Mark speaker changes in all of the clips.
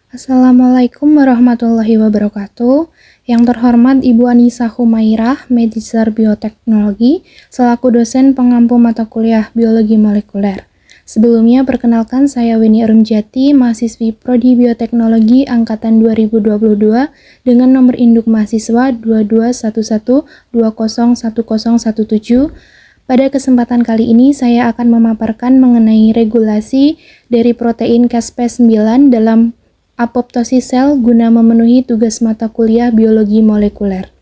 Speaker 1: Assalamualaikum warahmatullahi wabarakatuh. Yang terhormat Ibu Anissa Humairah, Magister Bioteknologi, selaku dosen pengampu mata kuliah Biologi Molekuler. Sebelumnya, perkenalkan saya Weni Arumjati, mahasiswi Prodi Bioteknologi Angkatan 2022 dengan nomor induk mahasiswa 2211201017. Pada kesempatan kali ini, saya akan memaparkan mengenai regulasi dari protein Cas9 dalam apoptosis sel guna memenuhi tugas mata kuliah biologi molekuler.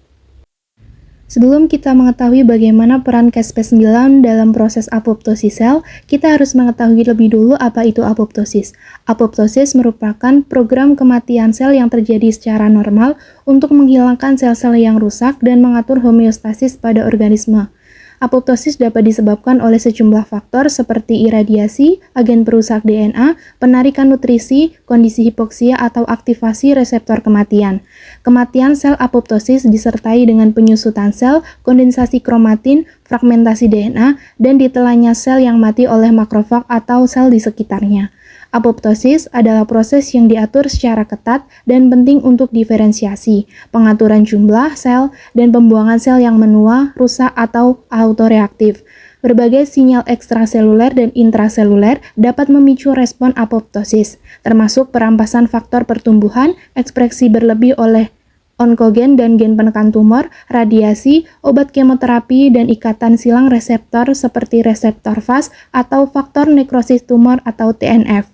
Speaker 1: Sebelum kita mengetahui bagaimana peran Cas9 dalam proses apoptosis sel, kita harus mengetahui lebih dulu apa itu apoptosis. Apoptosis merupakan program kematian sel yang terjadi secara normal untuk menghilangkan sel-sel yang rusak dan mengatur homeostasis pada organisme. Apoptosis dapat disebabkan oleh sejumlah faktor seperti iradiasi, agen perusak DNA, penarikan nutrisi, kondisi hipoksia, atau aktivasi reseptor kematian. Kematian sel apoptosis disertai dengan penyusutan sel, kondensasi kromatin, fragmentasi DNA, dan ditelannya sel yang mati oleh makrofag atau sel di sekitarnya. Apoptosis adalah proses yang diatur secara ketat dan penting untuk diferensiasi, pengaturan jumlah sel, dan pembuangan sel yang menua, rusak, atau autoreaktif. Berbagai sinyal ekstraseluler dan intraseluler dapat memicu respon apoptosis, termasuk perampasan faktor pertumbuhan, ekspresi berlebih oleh onkogen dan gen penekan tumor, radiasi, obat kemoterapi, dan ikatan silang reseptor seperti reseptor Fas atau faktor nekrosis tumor atau TNF.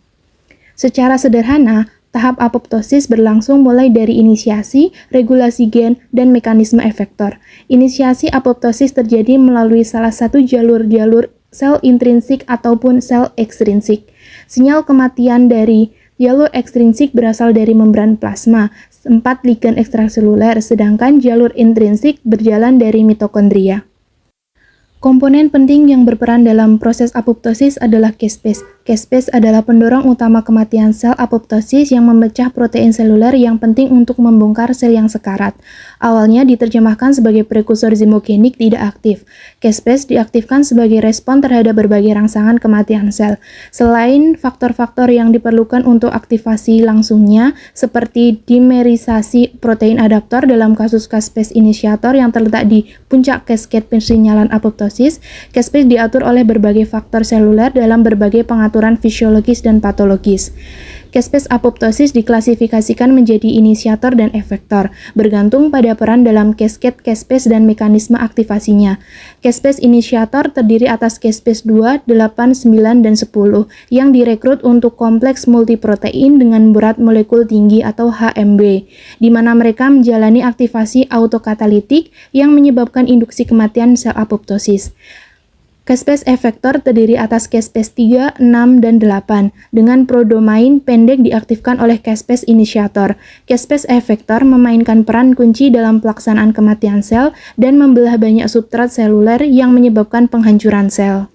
Speaker 1: Secara sederhana, tahap apoptosis berlangsung mulai dari inisiasi, regulasi gen, dan mekanisme efektor. Inisiasi apoptosis terjadi melalui salah satu jalur-jalur sel intrinsik ataupun sel ekstrinsik. Sinyal kematian dari jalur ekstrinsik berasal dari membran plasma, 4 ligan ekstraseluler, sedangkan jalur intrinsik berjalan dari mitokondria. Komponen penting yang berperan dalam proses apoptosis adalah caspase. Caspase adalah pendorong utama kematian sel apoptosis yang memecah protein seluler yang penting untuk membongkar sel yang sekarat. Awalnya diterjemahkan sebagai prekursor zimogenik tidak aktif. Caspase diaktifkan sebagai respon terhadap berbagai rangsangan kematian sel. Selain faktor-faktor yang diperlukan untuk aktivasi langsungnya, seperti dimerisasi protein adaptor dalam kasus caspase inisiator yang terletak di puncak kaskade pensinyalan apoptosis, caspase diatur oleh berbagai faktor seluler dalam berbagai pengaturan fisiologis dan patologis. Caspase apoptosis diklasifikasikan menjadi inisiator dan efektor, bergantung pada peran dalam kaskade caspase dan mekanisme aktivasinya. Caspase inisiator terdiri atas caspase 2, 8, 9, dan 10 yang direkrut untuk kompleks multiprotein dengan berat molekul tinggi atau HMB, di mana mereka menjalani aktivasi autokatalitik yang menyebabkan induksi kematian sel apoptosis. Caspase efektor terdiri atas caspase 3, 6, dan 8, dengan prodomain pendek diaktifkan oleh caspase inisiator. Caspase efektor memainkan peran kunci dalam pelaksanaan kematian sel dan membelah banyak substrat seluler yang menyebabkan penghancuran sel.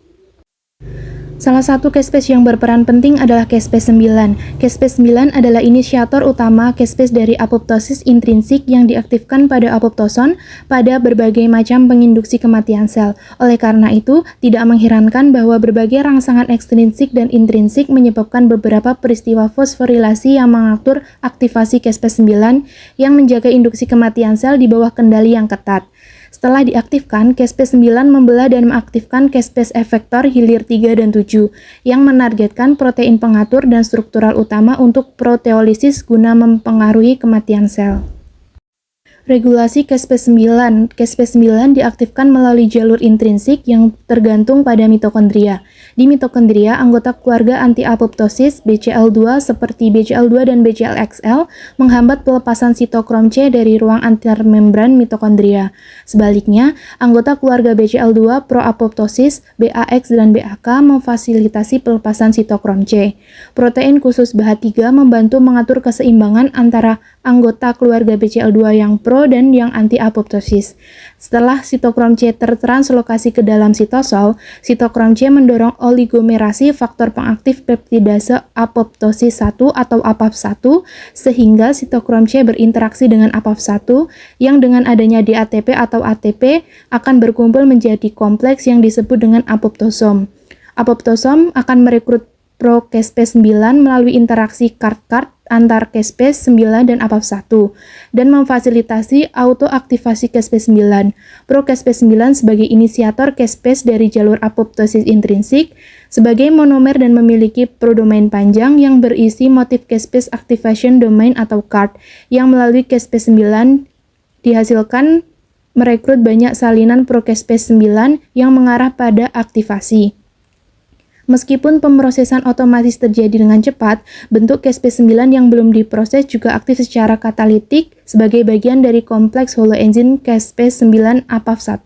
Speaker 1: Salah satu caspase yang berperan penting adalah caspase 9. Caspase 9 adalah inisiator utama caspase dari apoptosis intrinsik yang diaktifkan pada apoptoson pada berbagai macam penginduksi kematian sel. Oleh karena itu, tidak mengherankan bahwa berbagai rangsangan ekstrinsik dan intrinsik menyebabkan beberapa peristiwa fosforilasi yang mengatur aktivasi caspase 9 yang menjaga induksi kematian sel di bawah kendali yang ketat. Setelah diaktifkan, caspase 9 membelah dan mengaktifkan caspase efektor hilir 3 dan 7 yang menargetkan protein pengatur dan struktural utama untuk proteolisis guna mempengaruhi kematian sel. Regulasi caspase 9. Caspase 9 diaktifkan melalui jalur intrinsik yang tergantung pada mitokondria. Di mitokondria, anggota keluarga anti-apoptosis BCL2 seperti BCL2 dan BCL-XL menghambat pelepasan sitokrom C dari ruang antarmembran mitokondria. Sebaliknya, anggota keluarga BCL2 pro-apoptosis BAX dan BAK memfasilitasi pelepasan sitokrom C. Protein khusus BH3 membantu mengatur keseimbangan antara anggota keluarga BCL2 yang pro dan yang anti-apoptosis. Setelah sitokrom C tertranslokasi ke dalam sitosol, sitokrom C mendorong oligomerasi faktor pengaktif peptidase apoptosis 1 atau APAP1 sehingga sitokrom C berinteraksi dengan APAP1 yang dengan adanya DATP atau ATP akan berkumpul menjadi kompleks yang disebut dengan apoptosom. Apoptosom akan merekrut pro-caspase-9 melalui interaksi card-card antar caspase-9 dan APAP1 dan memfasilitasi autoaktivasi caspase-9. Pro-caspase-9 sebagai inisiator caspase dari jalur apoptosis intrinsik sebagai monomer dan memiliki prodomain panjang yang berisi motif caspase activation domain atau card yang melalui caspase-9 dihasilkan merekrut banyak salinan pro-caspase-9 yang mengarah pada aktivasi. Meskipun pemrosesan otomatis terjadi dengan cepat, bentuk caspase-9 yang belum diproses juga aktif secara katalitik sebagai bagian dari kompleks holoenzim caspase-9 APAF1.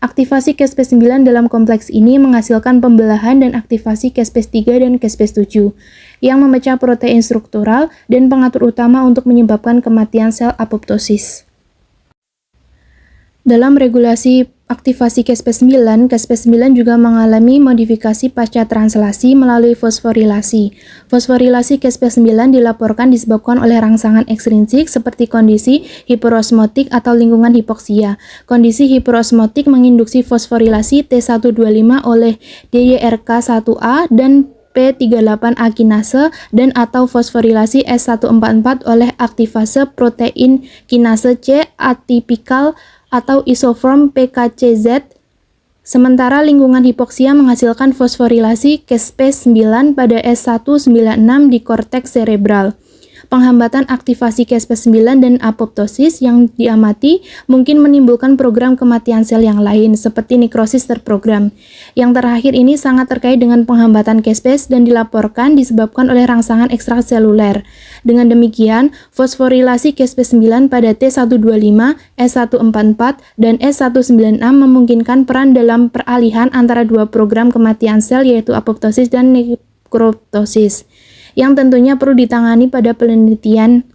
Speaker 1: Aktivasi caspase-9 dalam kompleks ini menghasilkan pembelahan dan aktivasi caspase-3 dan caspase-7 yang memecah protein struktural dan pengatur utama untuk menyebabkan kematian sel apoptosis. Dalam regulasi aktivasi caspase-9 juga mengalami modifikasi pasca translasi melalui fosforilasi. Fosforilasi caspase-9 dilaporkan disebabkan oleh rangsangan ekstrinsik seperti kondisi hiperosmotik atau lingkungan hipoksia. Kondisi hiperosmotik menginduksi fosforilasi T125 oleh DYRK1A dan P38A kinase dan atau fosforilasi S144 oleh aktivase protein kinase C atipikal atau isoform PKCZ, sementara lingkungan hipoksia menghasilkan fosforilasi caspase-9 pada S196 di korteks cerebral. Penghambatan aktivasi caspase-9 dan apoptosis yang diamati mungkin menimbulkan program kematian sel yang lain, seperti nekrosis terprogram. Yang terakhir ini sangat terkait dengan penghambatan caspase dan dilaporkan disebabkan oleh rangsangan ekstraseluler. Dengan demikian, fosforilasi caspase-9 pada T125, S144, dan S196 memungkinkan peran dalam peralihan antara dua program kematian sel yaitu apoptosis dan nekroptosis, yang tentunya perlu ditangani pada penelitian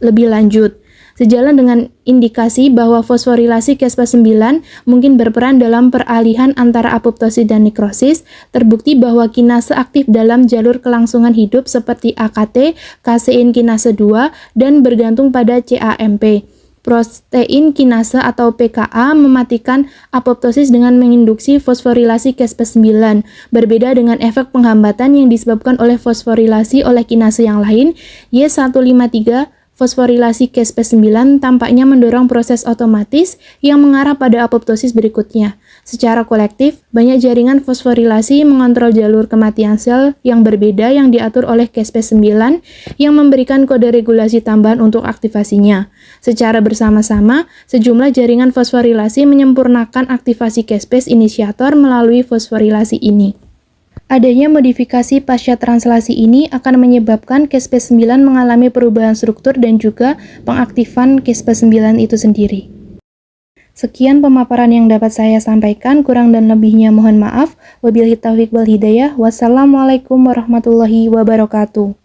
Speaker 1: lebih lanjut. Sejalan dengan indikasi bahwa fosforilasi caspase-9 mungkin berperan dalam peralihan antara apoptosis dan nekrosis, terbukti bahwa kinase aktif dalam jalur kelangsungan hidup seperti AKT, kasein kinase 2, dan bergantung pada CAMP. Protein kinase atau PKA mematikan apoptosis dengan menginduksi fosforilasi caspase-9, berbeda dengan efek penghambatan yang disebabkan oleh fosforilasi oleh kinase yang lain. Y153 fosforilasi caspase-9 tampaknya mendorong proses otomatis yang mengarah pada apoptosis berikutnya. Secara kolektif, banyak jaringan fosforilasi mengontrol jalur kematian sel yang berbeda yang diatur oleh caspase-9 yang memberikan kode regulasi tambahan untuk aktivasinya. Secara bersama-sama, sejumlah jaringan fosforilasi menyempurnakan aktivasi caspase inisiator melalui fosforilasi ini. Adanya modifikasi pasca translasi ini akan menyebabkan caspase-9 mengalami perubahan struktur dan juga pengaktifan caspase-9 itu sendiri. Sekian pemaparan yang dapat saya sampaikan, kurang dan lebihnya mohon maaf. Wabillahi taufiq wal hidayah. Wassalamualaikum warahmatullahi wabarakatuh.